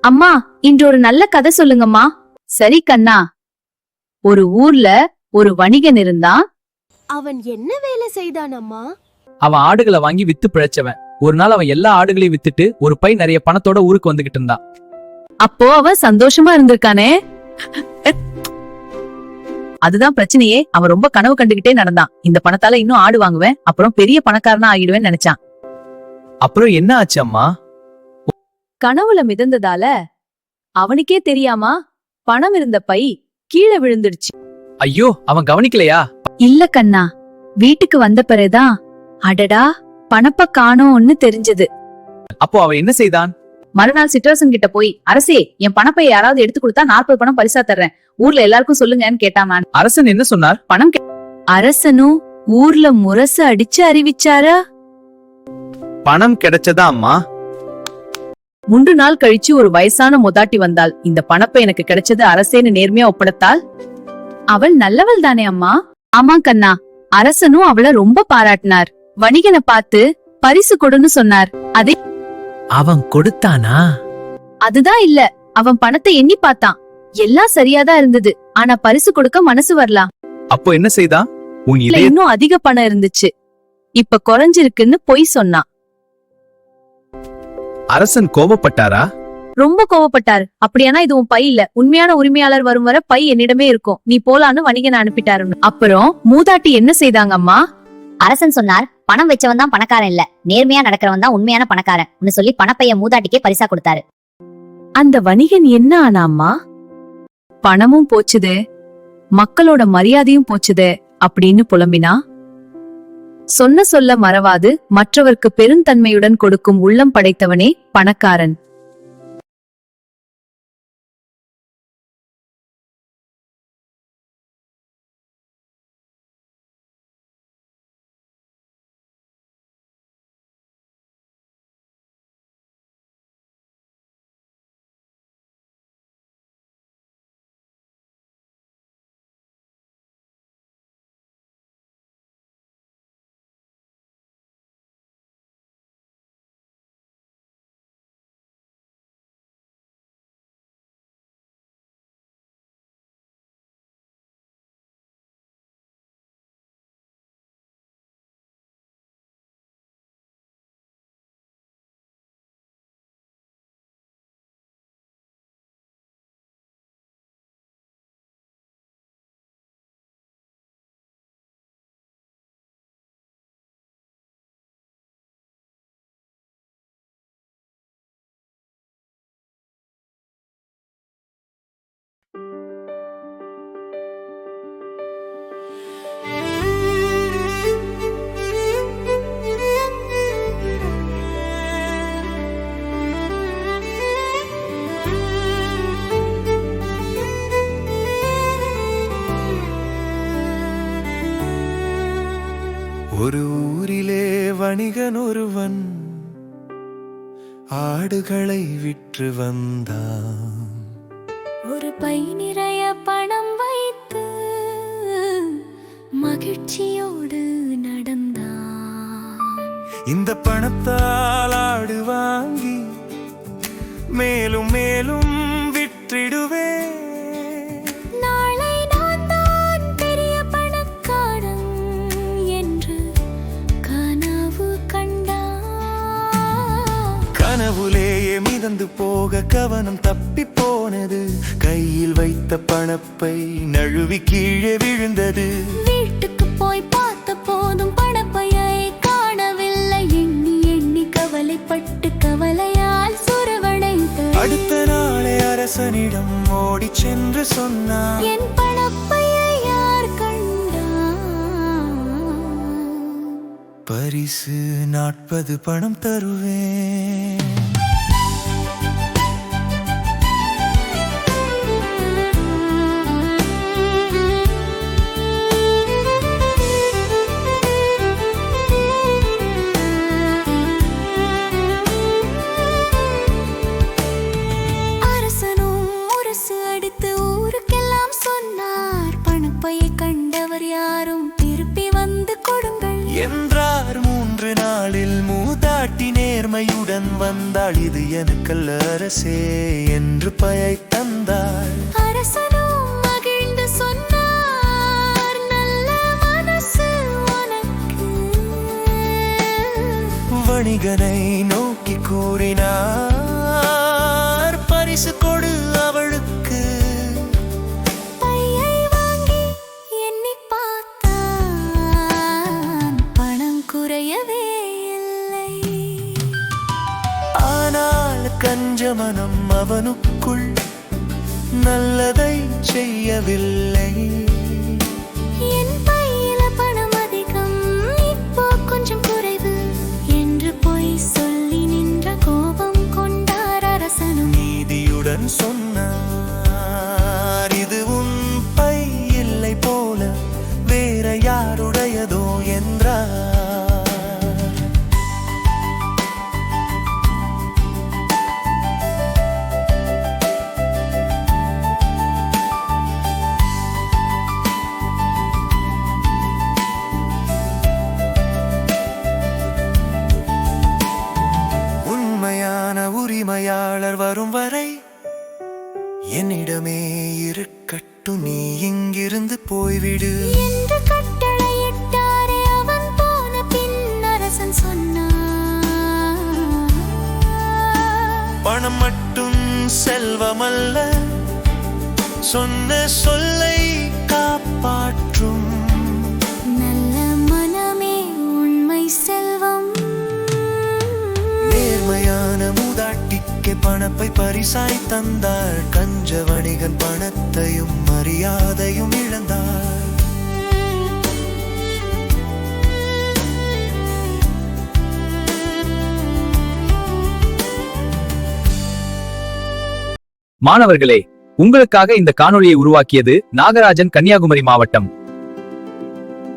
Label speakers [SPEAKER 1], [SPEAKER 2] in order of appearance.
[SPEAKER 1] அம்மா, இன்று ஒரு நல்ல கதை சொல்லுங்கம்மா. சரி கண்ணா. ஒரு ஊர்ல ஒரு வணிகன் இருந்தான்.
[SPEAKER 2] அவன் என்ன வேலை செய்தான் அம்மா?
[SPEAKER 3] அவன் ஆடுகளை வாங்கி வித்து பிழைச்சவன். ஒரு நாள் அவன் எல்லா ஆடுகளையும் வித்துட்டு ஒரு பை நிறைய பணத்தோட ஊருக்கு வந்துகிட்டு இருந்தான்.
[SPEAKER 1] அப்போ அவன் சந்தோஷமா இருந்திருக்கானே. அதுதான் பிரச்சனையே. அவன் ரொம்ப கனவு கண்டுகிட்டே நடந்தான். இந்த பணத்தால இன்னும் ஆடு வாங்குவேன், அப்புறம் பெரிய பணக்காரனா ஆகிடுவேன்னு நினைச்சான்.
[SPEAKER 3] அப்புறம் என்ன ஆச்சு அம்மா?
[SPEAKER 1] கனவுல மிதந்ததால அவனுக்கே தெரியாமா பணம் இருந்த பை கீழே விழுந்துடுச்சு.
[SPEAKER 3] ஐயோ, அவன் கவனிக்கலையா?
[SPEAKER 1] இல்ல கண்ணா, வீட்டுக்கு வந்த பிறகுதான் அடடா பணப்ப காணோம்னு தெரிஞ்சது.
[SPEAKER 3] அப்போ அவன் என்ன செய்தான்?
[SPEAKER 1] மறுநாள் சிற்றரசன் கிட்ட போய், அரசே, என் பணப்பைய யாராவது எடுத்து கொடுத்தா 40 பணம் பரிசா தர்றேன், ஊர்ல எல்லாருக்கும் சொல்லுங்கன்னு கேட்டான்.
[SPEAKER 3] அரசன் என்ன சொன்னார்?
[SPEAKER 1] பணம் அரசனும் ஊர்ல முரசு அடிச்சு அறிவிச்சாரா?
[SPEAKER 3] பணம் கிடைச்சதா அம்மா?
[SPEAKER 1] 3 நாள் கழிச்சு ஒரு வயசான மொதாட்டி வந்தாள். இந்த பணப்பை எனக்கு கிடைச்சது அரசேன்னு நேர்மையா ஒப்படைத்தாள். அவள் நல்லவள் தானே அம்மா? ஆமா கண்ணா, அரசனும் அவள ரொம்ப பாராட்டினார். வணிகனை பார்த்து பரிசு கொடுன்னு சொன்னார். அதே
[SPEAKER 3] அவன் கொடுத்தானா?
[SPEAKER 1] அதுதான் இல்ல, அவன் பணத்தை எண்ணி பார்த்தான். எல்லாம் சரியாதான் இருந்தது. ஆனா பரிசு கொடுக்க மனசு வரலாம்.
[SPEAKER 3] அப்போ என்ன செய்தான்? உன்
[SPEAKER 1] இன்னும் அதிக பணம் இருந்துச்சு, இப்ப குறைஞ்சிருக்குன்னு பொய் சொன்னான்.
[SPEAKER 3] அரசன் கோபப்பட்டாரா?
[SPEAKER 1] ரொம்ப கோவப்பட்டாரு. அப்படியானா இது உன் பை இல்ல, உண்மையான உரிமையாளர் வரும் வரை பை என்னிடமே இருக்கும், நீ போலான்னு வணிகனை அனுப்பிட்டாரு. அப்புறம் மூதாட்டி என்ன செய்தாங்க அம்மா?
[SPEAKER 4] அரசன் சொன்னார், பணம் வச்சவன் தான் பணக்காரன் இல்ல, நேர்மையா நடக்கிறவன் தான் உண்மையான பணக்காரன் சொல்லி பணப்பைய மூதாட்டிக்கே பரிசா கொடுத்தாரு.
[SPEAKER 1] அந்த வணிகன் என்ன ஆனாம்மா? பணமும் போச்சுதே, மக்களோட மரியாதையும் போச்சுதே அப்படின்னு புலம்பினா. சொன்ன சொல்ல மறவாது மற்றவர்க்கு பெருந்தன்மையுடன் கொடுக்கும் உள்ளம் படைத்தவனே பணக்காரன்.
[SPEAKER 5] ஒரு ஊரிலே வணிகன் ஒருவன் ஆடுகளை விற்று வந்தான்.
[SPEAKER 2] ஒரு பை நிறைய பணம் வைத்து மகிழ்ச்சியோடு நடந்தான்.
[SPEAKER 5] இந்த பணத்தால் ஆடு வாங்கி மேலும் மேலும் விற்றிடுவே. கனவுலேயே மிதந்து போக கவனம் தப்பி போனது. கையில் வைத்த பணப்பை நழுவி கீழே விழுந்தது.
[SPEAKER 2] வீட்டுக்கு போய் பார்த்த போதும் பணப்பையை காணவில்லை. எண்ணி எண்ணி கவலைப்பட்டு கவலையால் சுரவடைந்தார்.
[SPEAKER 5] அடுத்த நாளே அரசனிடம் ஓடி சென்று சொன்னார்,
[SPEAKER 2] என் பணப்பையை யார் கண்டார்?
[SPEAKER 5] பரிசு 40 பணம் தருவேன். என்றார். 3 நாளில் மூதாட்டி நேர்மையுடன் வந்தார். அரசே என்று பயை தந்தாள்.
[SPEAKER 2] அரசனும் மகிழ்ந்து சொன்னார், நல்ல மனசு உனக்கு.
[SPEAKER 5] வணிகனை நோக்கி கூறினார், பரிசு கொடு அவளுக்கு.
[SPEAKER 2] பையை வாங்கி எண்ணி பார்த்தான், பணம் குறையவே இல்லை.
[SPEAKER 5] ஆனால் கஞ்சமனம் அவனுக்குள் நல்லதை செய்யவில்லை.
[SPEAKER 2] என் பையில பணம் அதிகம், இப்போ கொஞ்சம் குறைவு என்று பொய் சொல்லி நின்ற கோபம் கொண்டார் அரசனும்.
[SPEAKER 5] நீதியுடன் சொன்னார், இது உன் பை இல்லை போல வேற யாருடையதோ என்றார். உண்மையான உரிமையாளர் வரும் வரை என்னிடமே இருக்கட்டும், நீ இங்கிருந்து போய்விடு
[SPEAKER 2] என்று கட்டளையிட்டாரே. அவன் போன பின் அரசன் சொன்னார்,
[SPEAKER 5] பணம் மட்டும் செல்வமல்ல, சொன்ன சொல்லை காப்பாற்றும்.
[SPEAKER 2] நல்ல மனமே உண்மை செல்வம்.
[SPEAKER 5] நேர்மையான மூதாட்டிக்கு பணப்பை பரிசாய் தந்தாள். கஞ்ச வணிகன் பணத்தையும் மரியாதையும் இழந்தார்.
[SPEAKER 3] மாணவர்களே, உங்களுக்காக இந்த காணொளியை உருவாக்கியது நாகராஜன், கன்னியாகுமரி மாவட்டம்.